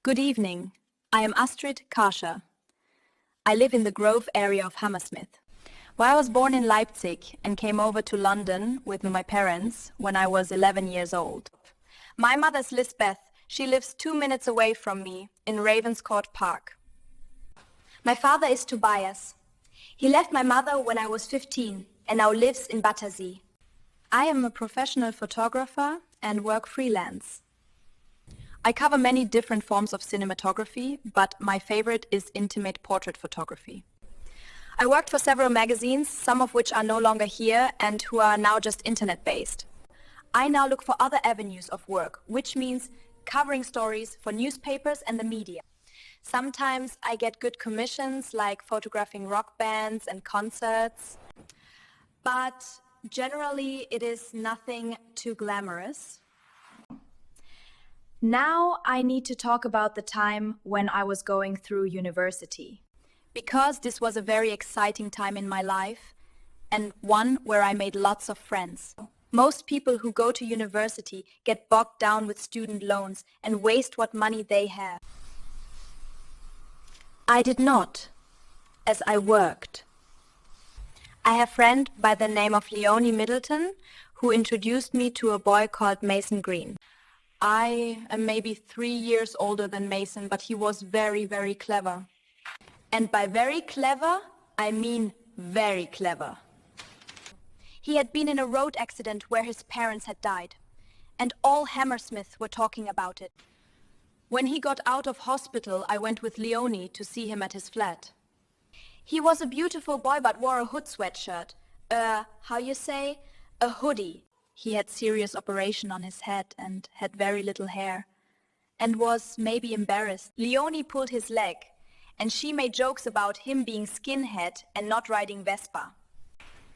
Good evening. I am Astrid Karcherr. I live in the Grove area of Hammersmith. Well, I was born in Leipzig and came over to London with my parents when I was 11 years old. My mother's Lisbeth. She lives 2 minutes away from me in Ravenscourt Park. My father is Tobias. He left my mother when I was 15 and now lives in Battersea. I am a professional photographer and work freelance. I cover many different forms of cinematography, but my favorite is intimate portrait photography. I worked for several magazines, some of which are no longer here and who are now just internet-based. I now look for other avenues of work, which means covering stories for newspapers and the media. Sometimes I get good commissions, like photographing rock bands and concerts, but generally it is nothing too glamorous. Now I need to talk about the time when I was going through university, because this was a very exciting time in my life and one where I made lots of friends. Most people who go to university get bogged down with student loans and waste what money they have. I did not, as I worked. I have a friend by the name of Leonie Middleton who introduced me to a boy called Mason Green. I am maybe 3 years older than Mason, but he was very, very clever. And by very clever, I mean very clever. He had been in a road accident where his parents had died, and all Hammersmith were talking about it. When he got out of hospital, I went with Leonie to see him at his flat. He was a beautiful boy but wore a hood sweatshirt, a hoodie. He had serious operation on his head and had very little hair, and was maybe embarrassed. Leonie pulled his leg, and she made jokes about him being skinhead and not riding Vespa.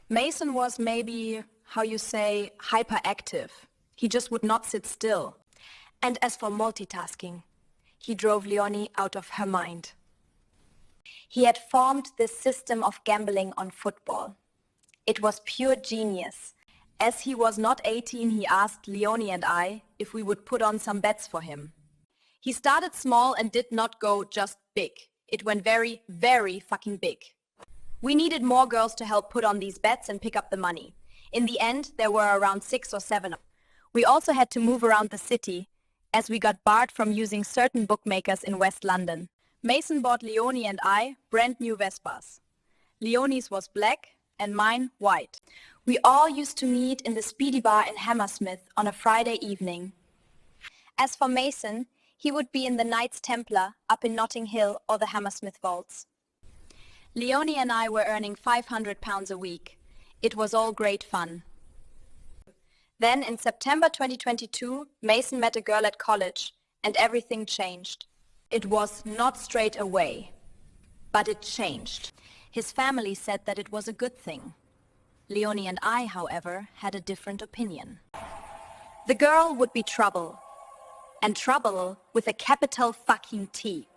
Mason was maybe, hyperactive. He just would not sit still. And as for multitasking, he drove Leonie out of her mind. He had formed this system of gambling on football. It was pure genius. As he was not 18, he asked Leonie and I if we would put on some bets for him. He started small and did not go just big. It went very, very fucking big. We needed more girls to help put on these bets and pick up the money. In the end, there were around 6 or 7. We also had to move around the city, as we got barred from using certain bookmakers in West London. Mason bought Leonie and I brand new Vespas. Leonie's was black and mine white. We all used to meet in the Speedy Bar in Hammersmith on a Friday evening. As for Mason, he would be in the Knights Templar up in Notting Hill or the Hammersmith Vaults. Leonie and I were earning £500 a week. It was all great fun. Then in September 2022, Mason met a girl at college and everything changed. It was not straight away, but it changed. His family said that it was a good thing. Leonie and I, however, had a different opinion. The girl would be trouble, and trouble with a capital fucking T.